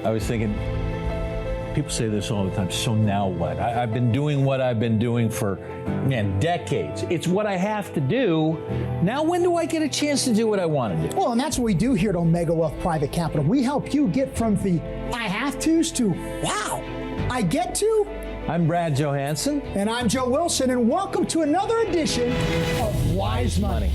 I was thinking, people say this all the time, so now what? I've been doing what I've been doing for, decades. It's what I have to do. Now, when do I get a chance to do what I want to do? Well, and that's what we do here at Omega Wealth Private Capital. We help you get from the I have to's to, wow, I get to. I'm Brad Johansson. And I'm Joe Wilson, and welcome to another edition of Wise Money.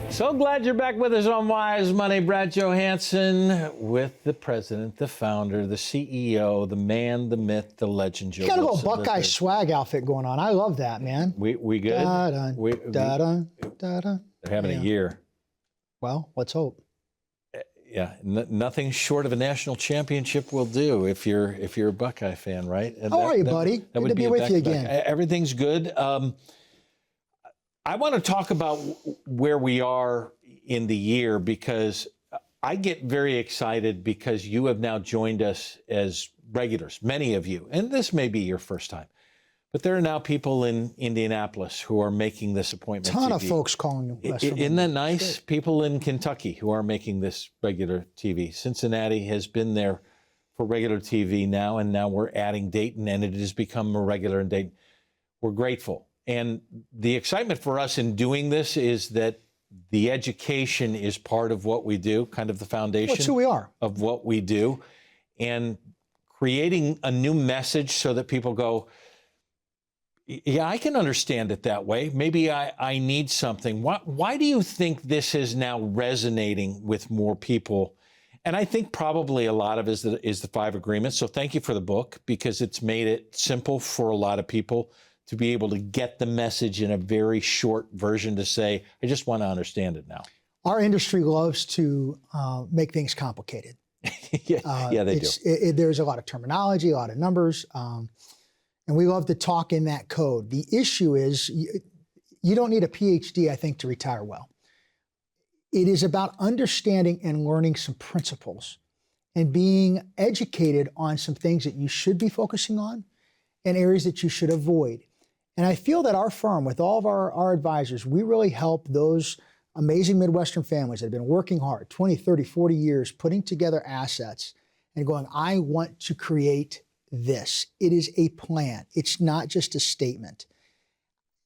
So glad you're back with us on Wise Money. Brad Johansson with the president, the founder, the CEO, the man, the myth, the legend, Joe You got a Wilson. little Buckeye swag outfit going on. I love that, man. We good? Da-dun. They're having a year. Well, let's hope. Yeah, nothing short of a national championship will do if you're a Buckeye fan, right? And How are you, buddy? That would Good to be with you again. Everything's good. I want to talk about where we are in the year because I get very excited because you have now joined us as regulars, many of you, and this may be your first time, but there are now people in Indianapolis who are making this appointment. Ton of folks calling you. Isn't that nice? People in Kentucky who are making this regular TV. Cincinnati has been there for regular TV now, and now we're adding Dayton, and it has become a regular in Dayton. We're grateful. And the excitement for us in doing this is that the education is part of what we do, kind of the foundation That's who we are. Of what we do, and creating a new message so that people go, yeah, I can understand it that way. Maybe I need something. Why do you think this is now resonating with more people? And I think probably a lot of it is the 5 agreements. So thank you for the book, because it's made it simple for a lot of people to be able to get the message in a very short version to say, I just want to understand it now. Our industry loves to make things complicated. Yeah, they do. There's a lot of terminology, a lot of numbers, and we love to talk in that code. The issue is you don't need a PhD, I think, to retire well. It is about understanding and learning some principles and being educated on some things that you should be focusing on and areas that you should avoid. And I feel that our firm, with all of our advisors, we really help those amazing Midwestern families that have been working hard, 20, 30, 40 years, putting together assets and going, I want to create this. It is a plan. It's not just a statement.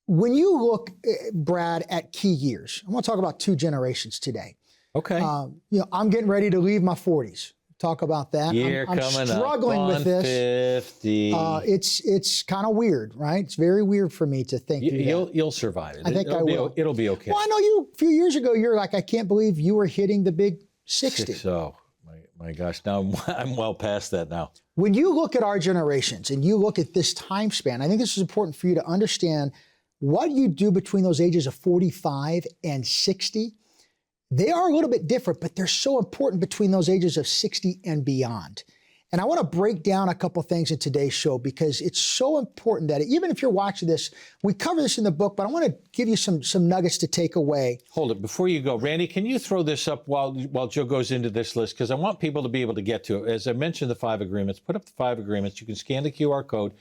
When you look, Brad, at key years, I want to talk about 2 generations today. Okay. I'm getting ready to leave my 40s. Talk about that. I'm struggling with this. 50. It's kind of weird, right? It's very weird for me to think. You'll survive it. I think I will. It'll be okay. Well, I know you. A few years ago, you're like, I can't believe you were hitting the big 60. So, my gosh, now I'm well past that now. When you look at our generations and you look at this time span, I think this is important for you to understand what you do between those ages of 45 and 60. They are a little bit different, but they're so important between those ages of 60 and beyond. And I want to break down a couple things in today's show because it's so important that even if you're watching this, we cover this in the book, but I want to give you some nuggets to take away. Hold it. Before you go, Randy, can you throw this up while Joe goes into this list? Because I want people to be able to get to it. As I mentioned, the 5 agreements, put up the 5 agreements. You can scan the QR code,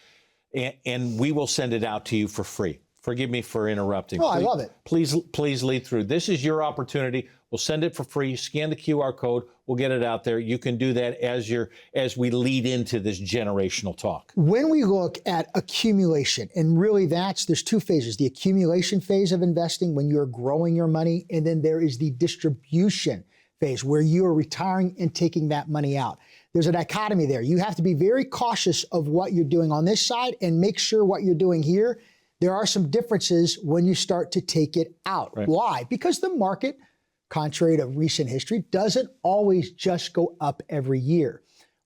and we will send it out to you for free. Forgive me for interrupting. Oh, I love it. Please lead through. This is your opportunity. We'll send it for free. Scan the QR code. We'll get it out there. You can do that as we lead into this generational talk. When we look at accumulation, and really there's 2 phases. The accumulation phase of investing when you're growing your money, and then there is the distribution phase where you are retiring and taking that money out. There's a dichotomy there. You have to be very cautious of what you're doing on this side and make sure what you're doing here. There are some differences when you start to take it out. Right. Why? Because the market, contrary to recent history, doesn't always just go up every year.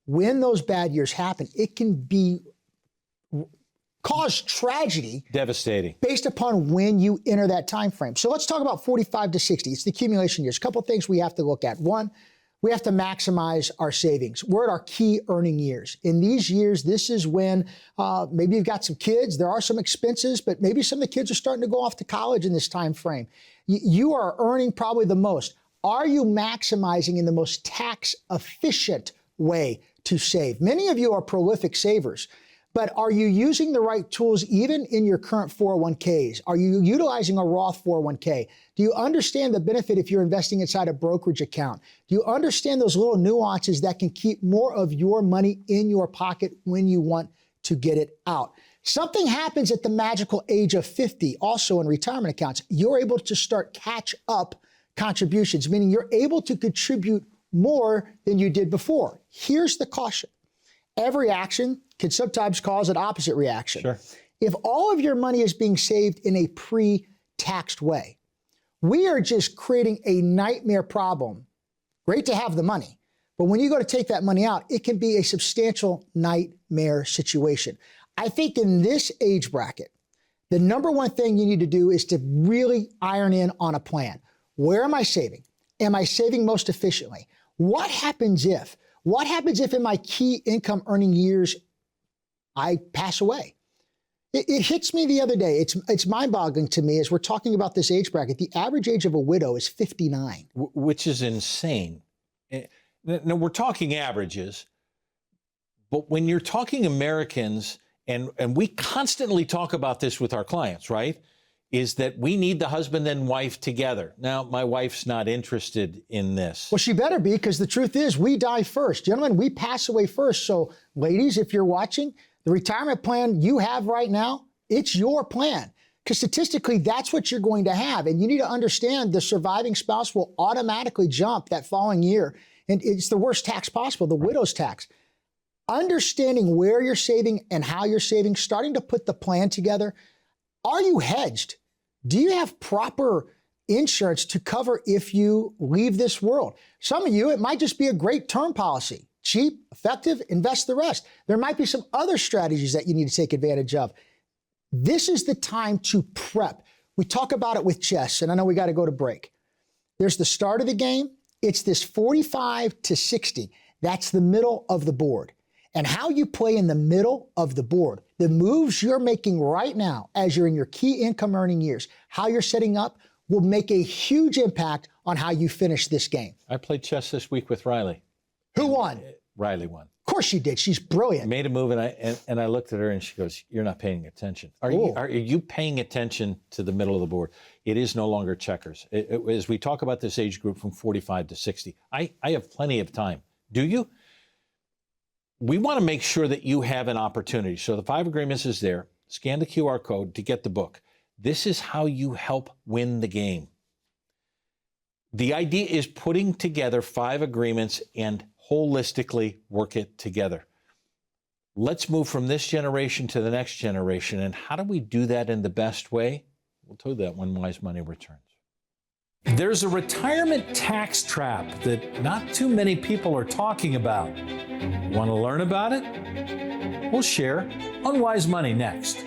When those bad years happen, it can cause tragedy. Devastating. Based upon when you enter that time frame. So let's talk about 45 to 60. It's the accumulation years. A couple things we have to look at. One, we have to maximize our savings. We're at our key earning years. In these years, this is when maybe you've got some kids, there are some expenses, but maybe some of the kids are starting to go off to college in this time frame. You are earning probably the most. Are you maximizing in the most tax efficient way to save? Many of you are prolific savers. But are you using the right tools even in your current 401ks? Are you utilizing a Roth 401k? Do you understand the benefit if you're investing inside a brokerage account? Do you understand those little nuances that can keep more of your money in your pocket when you want to get it out? Something happens at the magical age of 50, also in retirement accounts. You're able to start catch up contributions, meaning you're able to contribute more than you did before. Here's the caution. Every action can sometimes cause an opposite reaction. Sure. If all of your money is being saved in a pre-taxed way, we are just creating a nightmare problem. Great to have the money, but when you go to take that money out, it can be a substantial nightmare situation. I think in this age bracket, the number one thing you need to do is to really iron in on a plan. Where am I saving? Am I saving most efficiently? What happens if in my key income earning years, I pass away? It hits me the other day. It's mind-boggling to me as we're talking about this age bracket. The average age of a widow is 59. Which is insane. Now, we're talking averages, but when you're talking Americans, and we constantly talk about this with our clients, right? Is that we need the husband and wife together. Now, my wife's not interested in this. Well, she better be, because the truth is we die first. Gentlemen, we pass away first. So ladies, if you're watching, the retirement plan you have right now, it's your plan. Because statistically, that's what you're going to have. And you need to understand the surviving spouse will automatically jump that following year. And it's the worst tax possible, the widow's tax. Understanding where you're saving and how you're saving, starting to put the plan together. Are you hedged? Do you have proper insurance to cover if you leave this world? Some of you, it might just be a great term policy. Cheap, effective, invest the rest. There might be some other strategies that you need to take advantage of. This is the time to prep. We talk about it with chess, and I know we got to go to break. There's the start of the game. It's this 45 to 60. That's the middle of the board. And how you play in the middle of the board, the moves you're making right now as you're in your key income earning years, how you're setting up will make a huge impact on how you finish this game. I played chess this week with Riley. Who won? Riley won. Of course she did. She's brilliant. Made a move, and I looked at her and she goes, "You're not paying attention. Are you paying attention to the middle of the board? It is no longer checkers." As we talk about this age group from 45 to 60, I have plenty of time. Do you? We want to make sure that you have an opportunity. So the 5 agreements is there. Scan the QR code to get the book. This is how you help win the game. The idea is putting together 5 agreements and holistically work it together. Let's move from this generation to the next generation. And how do we do that in the best way? We'll tell you that when Wise Money returns. There's a retirement tax trap that not too many people are talking about. Want to learn about it? We'll share on Wise Money next.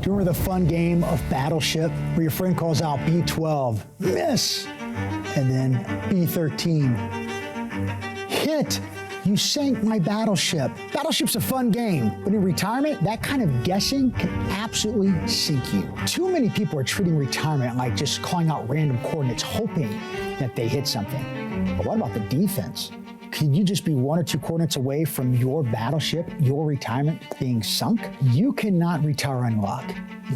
Do you remember the fun game of Battleship where your friend calls out B12, miss, and then B13, hit? You sank my battleship. Battleship's a fun game, but in retirement, that kind of guessing can absolutely sink you. Too many people are treating retirement like just calling out random coordinates, hoping that they hit something. But what about the defense? Could you just be 1 or 2 coordinates away from your battleship, your retirement being sunk? You cannot retire on luck.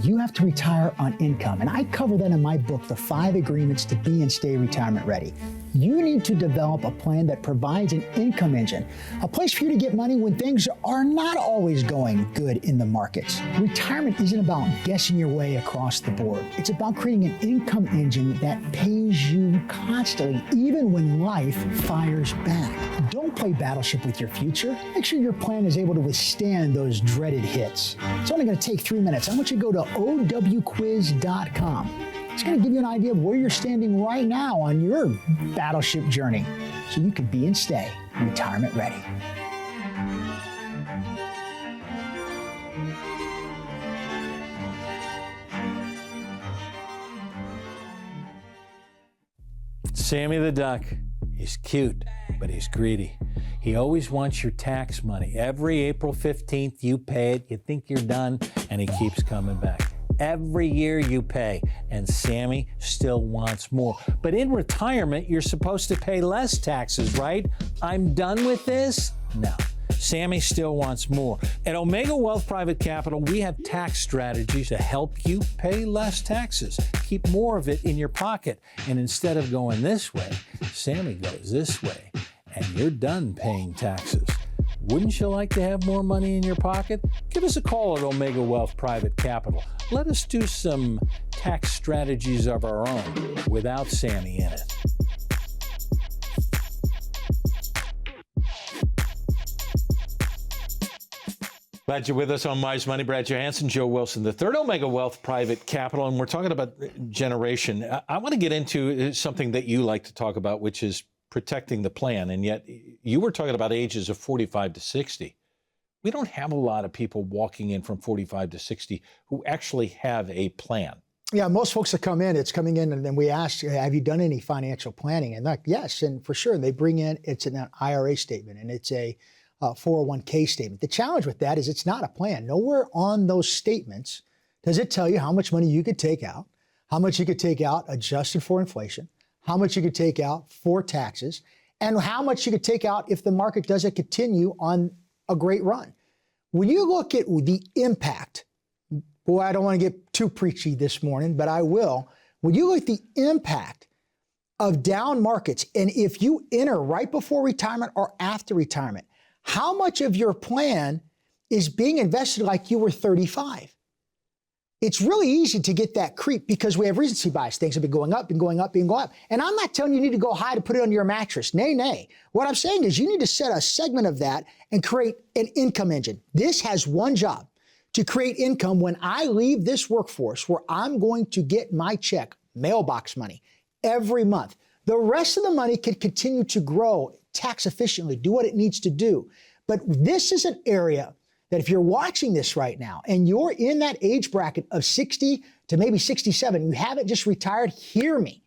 You have to retire on income. And I cover that in my book, The 5 Agreements to Be and Stay Retirement Ready. You need to develop a plan that provides an income engine, a place for you to get money when things are not always going good in the markets. Retirement isn't about guessing your way across the board. It's about creating an income engine that pays you constantly, even when life fires back. Don't play Battleship with your future. Make sure your plan is able to withstand those dreaded hits. It's only going to take 3 minutes. I want you to go to owquiz.com. It's going to give you an idea of where you're standing right now on your battleship journey so you can be and stay retirement ready. Sammy the Duck. He's cute, but he's greedy. He always wants your tax money. Every April 15th, you pay it, you think you're done, and he keeps coming back. Every year you pay, and Sammy still wants more. But in retirement, you're supposed to pay less taxes, right? I'm done with this? No. Sammy still wants more. At Omega Wealth Private Capital, we have tax strategies to help you pay less taxes, keep more of it in your pocket. And instead of going this way, Sammy goes this way, and you're done paying taxes. Wouldn't you like to have more money in your pocket? Give us a call at Omega Wealth Private Capital. Let us do some tax strategies of our own without Sammy in it. Glad you're with us on Mize Money. Brad Johansson, Joe Wilson, the third Omega Wealth Private Capital, and we're talking about generation. I want to get into something that you like to talk about, which is protecting the plan, and yet you were talking about ages of 45 to 60. We don't have a lot of people walking in from 45 to 60 who actually have a plan. Yeah, most folks that come in, it's coming in and then we ask, have you done any financial planning? And like, yes, and for sure. And they bring in, it's an IRA statement and it's a 401k statement. The challenge with that is it's not a plan. Nowhere on those statements does it tell you how much money you could take out, how much you could take out adjusted for inflation, how much you could take out for taxes, and how much you could take out if the market doesn't continue on a great run. When you look at the impact, boy, I don't want to get too preachy this morning, but I will. When you look at the impact of down markets, and if you enter right before retirement or after retirement, how much of your plan is being invested like you were 35? It's really easy to get that creep because we have recency bias. Things have been going up and going up and going up. And I'm not telling you need to go high to put it under your mattress. Nay, nay. What I'm saying is you need to set a segment of that and create an income engine. This has one job, to create income when I leave this workforce where I'm going to get my check, mailbox money, every month. The rest of the money can continue to grow tax efficiently, do what it needs to do. But this is an area that if you're watching this right now and you're in that age bracket of 60 to maybe 67, you haven't just retired, hear me.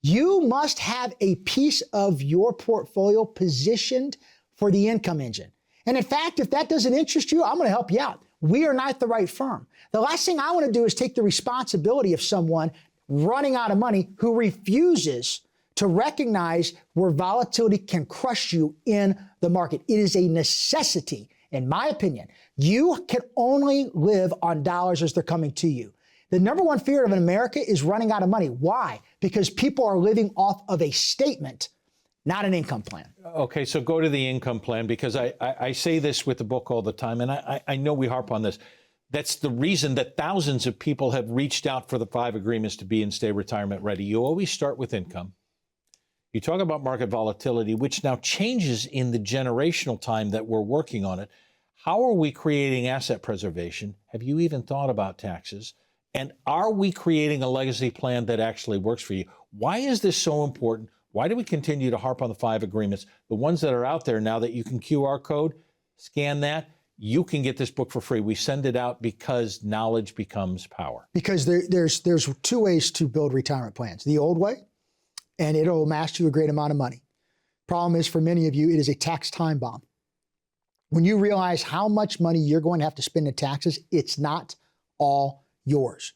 You must have a piece of your portfolio positioned for the income engine. And in fact, if that doesn't interest you, I'm going to help you out. We are not the right firm. The last thing I want to do is take the responsibility of someone running out of money who refuses to recognize where volatility can crush you in the market. It is a necessity, in my opinion. You can only live on dollars as they're coming to you. The number one fear of America is running out of money. Why? Because people are living off of a statement, not an income plan. Okay, so go to the income plan, because I say this with the book all the time, and I know we harp on this. That's the reason that thousands of people have reached out for the 5 agreements to be and stay retirement ready. You always start with income. You talk about market volatility, which now changes in the generational time that we're working on it. How are we creating asset preservation? Have you even thought about taxes? And are we creating a legacy plan that actually works for you? Why is this so important? Why do we continue to harp on the 5 agreements? The ones that are out there now that you can QR code, scan that, you can get this book for free. We send it out because knowledge becomes power. Because there's 2 ways to build retirement plans. The old way, and it'll amass you a great amount of money. Problem is, for many of you, it is a tax time bomb. When you realize how much money you're going to have to spend in taxes, it's not all yours.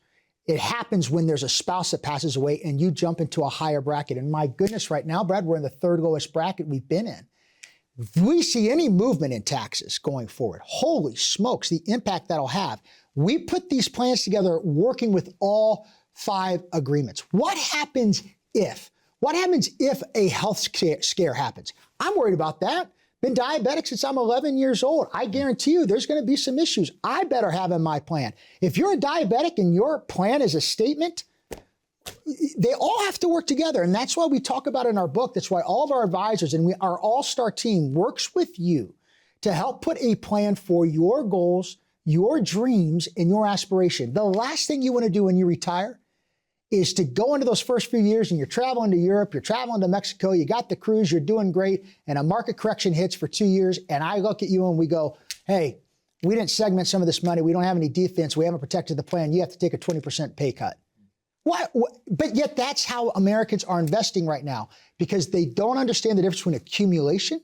It happens when there's a spouse that passes away and you jump into a higher bracket. And my goodness, right now, Brad, we're in the 3rd lowest bracket we've been in. If we see any movement in taxes going forward, holy smokes, the impact that'll have. We put these plans together working with all 5 agreements. What happens if? What happens if a health scare happens? I'm worried about that. Been diabetic since I'm 11 years old. I guarantee you there's going to be some issues I better have in my plan. If you're a diabetic and your plan is a statement, they all have to work together. And that's why we talk about it in our book. That's why all of our advisors and our all-star team works with you to help put a plan for your goals, your dreams, and your aspiration. The last thing you want to do when you retire is to go into those first few years and you're traveling to Europe, you're traveling to Mexico, you got the cruise, you're doing great, and a market correction hits for 2 years, and I look at you and we go, hey, we didn't segment some of this money, we don't have any defense, we haven't protected the plan, you have to take a 20% pay cut. But yet that's how Americans are investing right now, because they don't understand the difference between accumulation,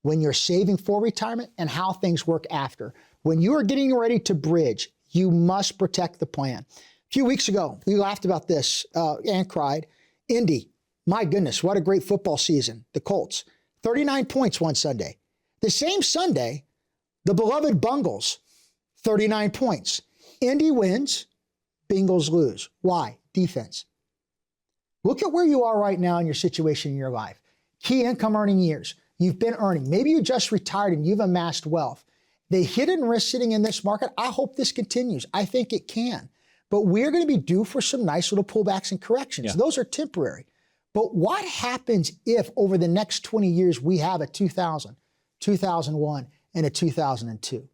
when you're saving for retirement, and how things work after. When you are getting ready to bridge, you must protect the plan. A few weeks ago, we laughed about this and cried. Indy, my goodness, what a great football season. The Colts, 39 points one Sunday. The same Sunday, the beloved Bungles, 39 points. Indy wins, Bengals lose. Why? Defense. Look at where you are right now in your situation in your life. Key income earning years. You've been earning. Maybe you just retired and you've amassed wealth. The hidden risk sitting in this market, I hope this continues. I think it can. But we're going to be due for some nice little pullbacks and corrections. Yeah. Those are temporary. But what happens if over the next 20 years we have a 2000, 2001, and a 2002?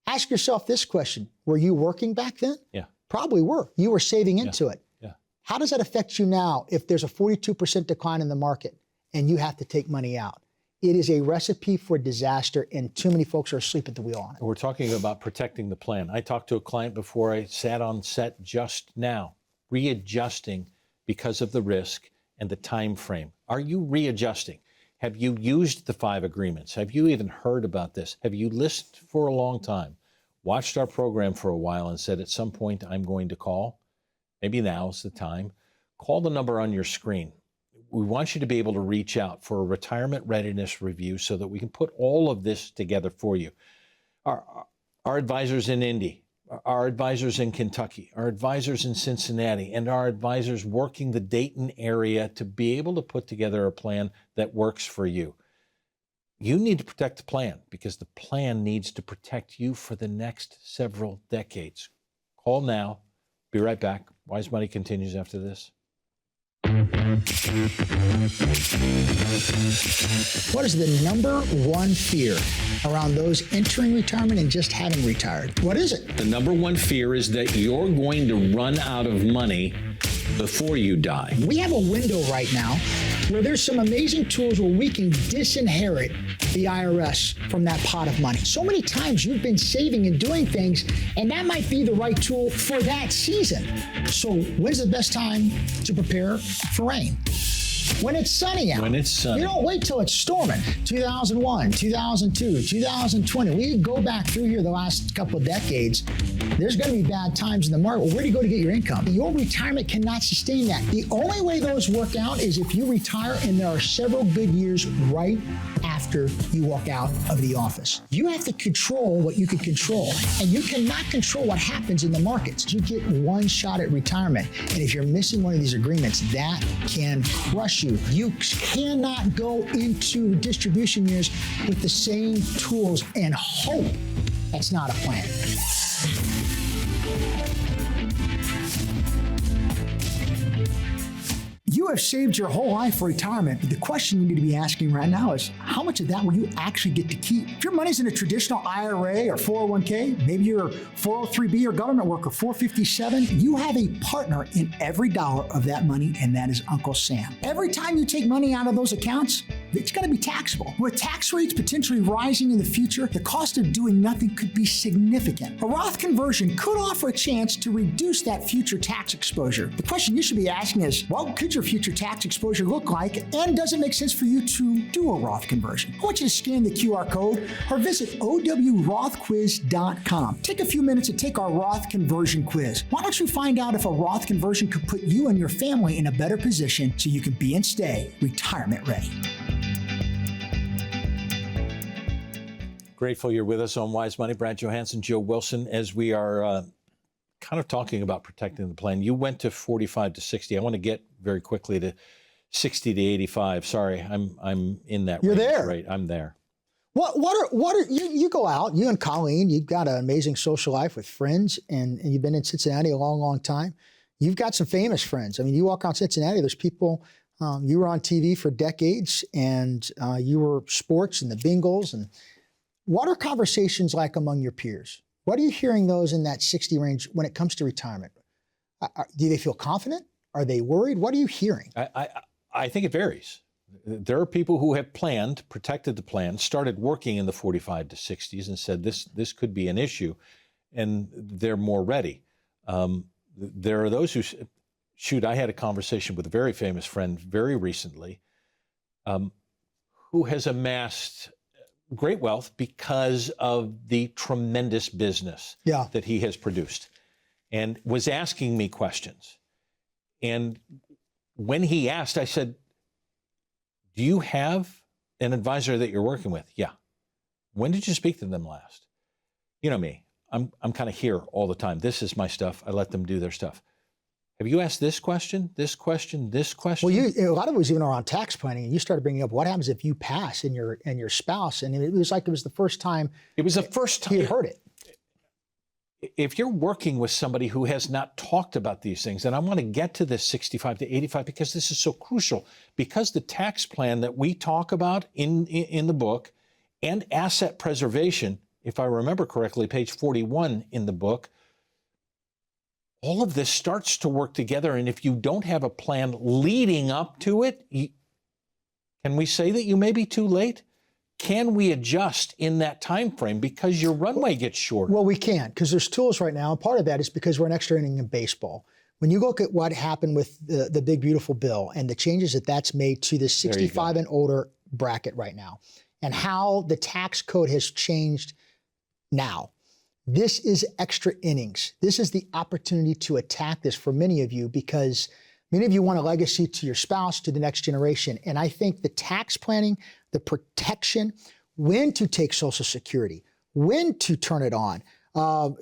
Ask yourself this question. Were you working back then? Yeah. Probably were. You were saving into it. Yeah. How does that affect you now if there's a 42% decline in the market and you have to take money out? It is a recipe for disaster, and too many folks are asleep at the wheel on it. We're talking about protecting the plan. I talked to a client before I sat on set just now, readjusting because of the risk and the time frame. Are you readjusting? Have you used the 5 agreements? Have you even heard about this? Have you listened for a long time, watched our program for a while and said at some point I'm going to call? Maybe now's the time. Call the number on your screen. We want you to be able to reach out for a retirement readiness review so that we can put all of this together for you. Our advisors in Indy, our advisors in Kentucky, our advisors in Cincinnati, and our advisors working the Dayton area to be able to put together a plan that works for you. You need to protect the plan because the plan needs to protect you for the next several decades. Call now. Be right back. Wise Money continues after this. What is the number one fear around those entering retirement and just having retired? What is it? The number one fear is that you're going to run out of money before you die. We have a window right now where there's some amazing tools where we can disinherit the IRS from that pot of money. So many times you've been saving and doing things, and that might be the right tool for that season. So when's the best time to prepare for rain? When it's sunny out. When it's sunny. You don't wait till it's storming. 2001, 2002, 2020. We go back through here the last couple of decades. There's going to be bad times in the market. Well, where do you go to get your income? Your retirement cannot sustain that. The only way those work out is if you retire and there are several good years right after you walk out of the office. You have to control what you can control, and you cannot control what happens in the markets. You get one shot at retirement, and if you're missing one of these agreements, that can crush you. You cannot go into distribution years with the same tools and hope. That's not a plan. You have saved your whole life for retirement, but the question you need to be asking right now is, how much of that will you actually get to keep? If your money's in a traditional IRA or 401k, maybe you're a 403b or government worker, 457, you have a partner in every dollar of that money, and that is Uncle Sam. Every time you take money out of those accounts, it's going to be taxable. With tax rates potentially rising in the future, the cost of doing nothing could be significant. A Roth conversion could offer a chance to reduce that future tax exposure. The question you should be asking is, what could your future tax exposure look like, and does it make sense for you to do a Roth conversion? I want you to scan the QR code or visit owrothquiz.com. Take a few minutes to take our Roth conversion quiz. Why don't you find out if a Roth conversion could put you and your family in a better position so you can be and stay retirement ready. Grateful you're with us on Wise Money. Brad Johansson, Joe Wilson, as we are kind of talking about protecting the plan. You went to 45 to 60. I want to get very quickly to 60 to 85. Sorry, I'm in that You're range, there. right? I'm there. What are you go out, you and Colleen, you've got an amazing social life with friends, and you've been in Cincinnati a long, long time. You've got some famous friends. I mean, you walk around Cincinnati, there's people, you were on TV for decades, and you were sports and the Bengals. And what are conversations like among your peers? What are you hearing those in that 60 range when it comes to retirement? Do they feel confident? Are they worried? What are you hearing? I think it varies. There are people who have planned, protected the plan, started working in the 45 to 60s and said this could be an issue, and they're more ready. There are those who shoot, I had a conversation with a very famous friend very recently who has amassed great wealth because of the tremendous business that he has produced, and was asking me questions. And when he asked, I said, do you have an advisor that you're working with? Yeah. When did you speak to them last? You know me, I'm kind of here all the time. This is my stuff. I let them do their stuff. Have you asked this question, this question, this question? Well, a lot of it was even around tax planning, and you started bringing up what happens if you pass and your spouse, and it was like it was the first time. It was the first time he had heard it. If you're working with somebody who has not talked about these things, and I want to get to this 65 to 85 because this is so crucial, because the tax plan that we talk about in the book and asset preservation, if I remember correctly, page 41 in the book, all of this starts to work together. And if you don't have a plan leading up to it, can we say that you may be too late? Can we adjust in that time frame because your runway gets shorter? Well, we can, because there's tools right now. And part of that is because we're an extra inning in baseball. When you look at what happened with the big, beautiful bill and the changes that's made to the 65 and older bracket right now, and how the tax code has changed now, this is extra innings. This is the opportunity to attack this for many of you, because many of you want a legacy to your spouse, to the next generation. And I think the tax planning, the protection, when to take Social Security, when to turn it on.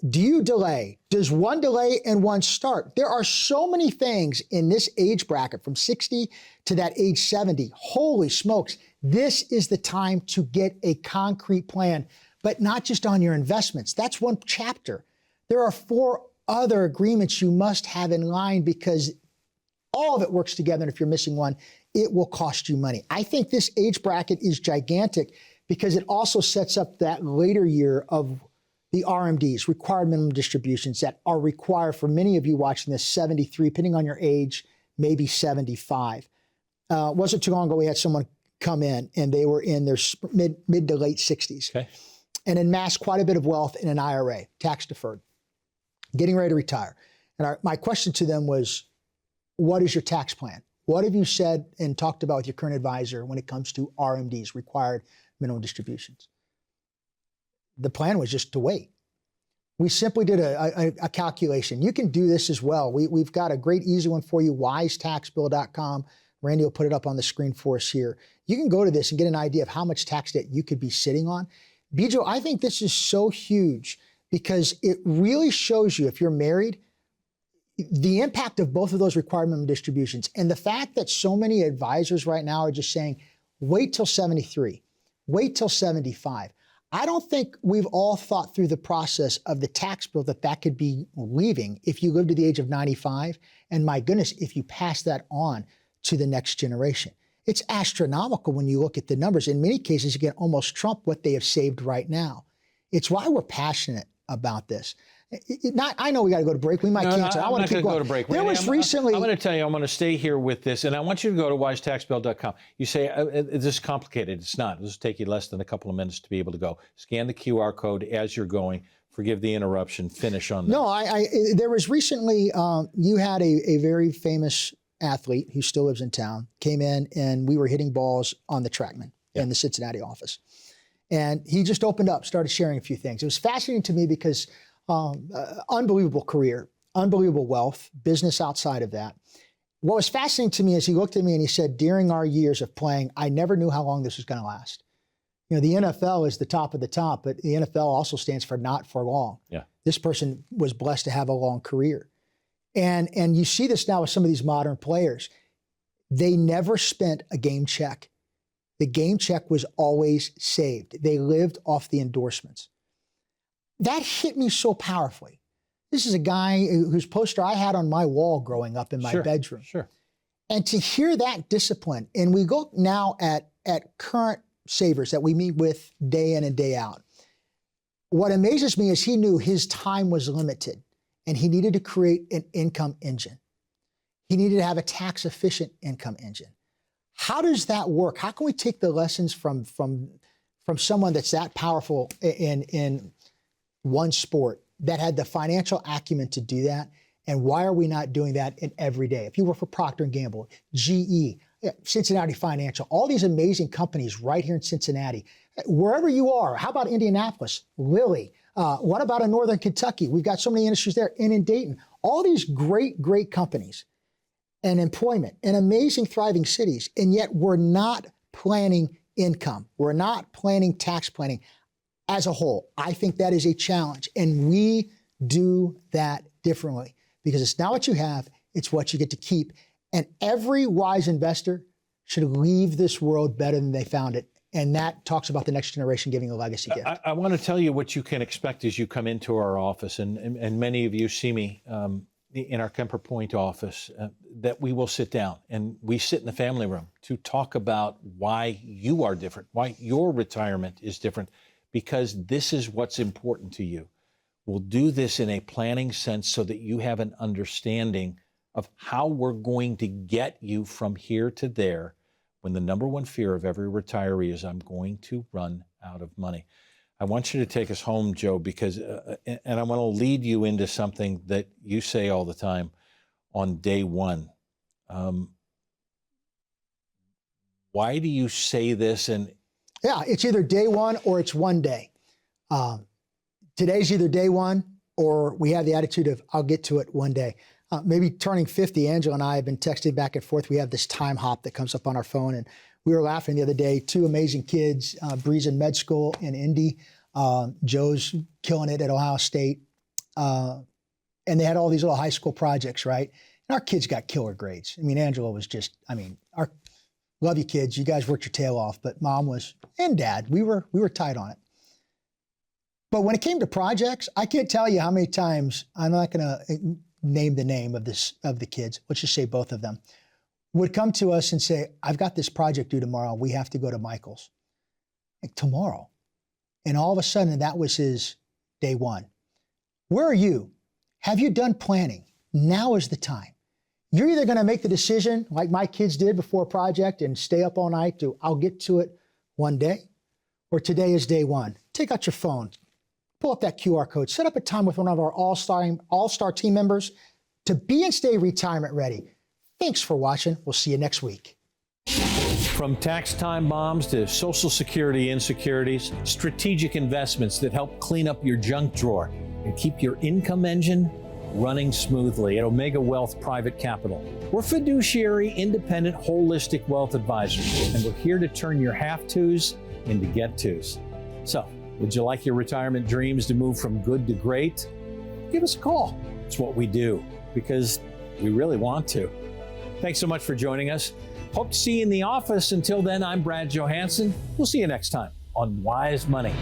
Do you delay? Does one delay and one start? There are so many things in this age bracket from 60 to that age 70. Holy smokes. This is the time to get a concrete plan, but not just on your investments. That's one chapter. There are 4 other agreements you must have in line, because all of it works together. And if you're missing one, it will cost you money. I think this age bracket is gigantic because it also sets up that later year of the RMDs, required minimum distributions, that are required for many of you watching this, 73, depending on your age, maybe 75. Wasn't too long ago we had someone come in and they were in their mid to late 60s. Okay. And amassed quite a bit of wealth in an IRA, tax deferred, getting ready to retire. And my question to them was, what is your tax plan? What have you said and talked about with your current advisor when it comes to RMDs, required minimum distributions? The plan was just to wait. We simply did a calculation. You can do this as well. We've got a great, easy one for you, wisetaxbill.com. Randy will put it up on the screen for us here. You can go to this and get an idea of how much tax debt you could be sitting on. Bijo, I think this is so huge because it really shows you, if you're married, the impact of both of those required minimum distributions. And the fact that so many advisors right now are just saying, wait till 73, wait till 75. I don't think we've all thought through the process of the tax bill that could be leaving if you live to the age of 95. And my goodness, if you pass that on to the next generation. It's astronomical when you look at the numbers. In many cases, you can almost trump what they have saved right now. It's why we're passionate about this. I know we got to go to break. We might cancel. I want to keep going. Go to break. There was recently. I'm going to tell you, I'm going to stay here with this, and I want you to go to wisetaxbill.com. You say, this is complicated. It's not. This will take you less than a couple of minutes to be able to go. Scan the QR code as you're going. Forgive the interruption. Finish on that. No, there was recently, you had a very famous athlete who still lives in town, came in and we were hitting balls on the TrackMan in the Cincinnati office. And he just opened up, started sharing a few things. It was fascinating to me because unbelievable career, unbelievable wealth, business outside of that. What was fascinating to me is he looked at me and he said, during our years of playing, I never knew how long this was going to last. You know, the NFL is the top of the top, but the NFL also stands for not for long. Yeah. This person was blessed to have a long career. And you see this now with some of these modern players. They never spent a game check. The game check was always saved. They lived off the endorsements. That hit me so powerfully. This is a guy whose poster I had on my wall growing up in my bedroom. Sure. And to hear that discipline, and we look now at current savers that we meet with day in and day out. What amazes me is he knew his time was limited and he needed to create an income engine. He needed to have a tax efficient income engine. How does that work? How can we take the lessons from someone that's that powerful in one sport that had the financial acumen to do that And why are we not doing that in every day? If you work for Procter & Gamble, GE, Cincinnati Financial, all these amazing companies right here in Cincinnati, wherever you are, how about Indianapolis, Lilly? What about in Northern Kentucky? We've got so many industries there, and in Dayton. All these great, great companies and employment and amazing, thriving cities, and yet we're not planning income. We're not planning tax planning as a whole. I think that is a challenge, and we do that differently because it's not what you have, it's what you get to keep. And every wise investor should leave this world better than they found it. And that talks about the next generation giving a legacy gift. I want to tell you what you can expect as you come into our office, and many of you see me in our Kemper Point office, that we will sit down and we sit in the family room to talk about why you are different, why your retirement is different, because this is what's important to you. We'll do this in a planning sense so that you have an understanding of how we're going to get you from here to there, when the number one fear of every retiree is, I'm going to run out of money. I want you to take us home, Joe, because, and I want to lead you into something that you say all the time on day one. Why do you say this? And yeah, it's either day one or it's one day. Today's either day one or we have the attitude of, I'll get to it one day. Maybe turning 50, Angela and I have been texting back and forth. We have this time hop that comes up on our phone. And we were laughing the other day, two amazing kids, Bree's in med school in Indy. Joe's killing it at Ohio State. And they had all these little high school projects, right? And our kids got killer grades. I mean, Angela was just, love you kids. You guys worked your tail off. But mom was, and dad, we were tight on it. But when it came to projects, I can't tell you how many times, I'm not going to name the name of the kids, let's just say both of them, would come to us and say, I've got this project due tomorrow. We have to go to Michael's. Like, tomorrow. And all of a sudden, that was his day one. Where are you? Have you done planning? Now is the time. You're either going to make the decision, like my kids did before a project, and stay up all night to, I'll get to it one day, or today is day one. Take out your phone. Pull up that QR code, set up a time with one of our all-star team members to be and stay retirement ready. Thanks for watching. We'll see you next week. from tax time bombs to Social Security insecurities, strategic investments that help clean up your junk drawer and keep your income engine running smoothly at Omega Wealth Private Capital. We're fiduciary, independent, holistic wealth advisors, and we're here to turn your have-tos into get-tos. So, would you like your retirement dreams to move from good to great? Give us a call. It's what we do because we really want to. Thanks so much for joining us. Hope to see you in the office. Until then, I'm Brad Johansson. We'll see you next time on Wise Money.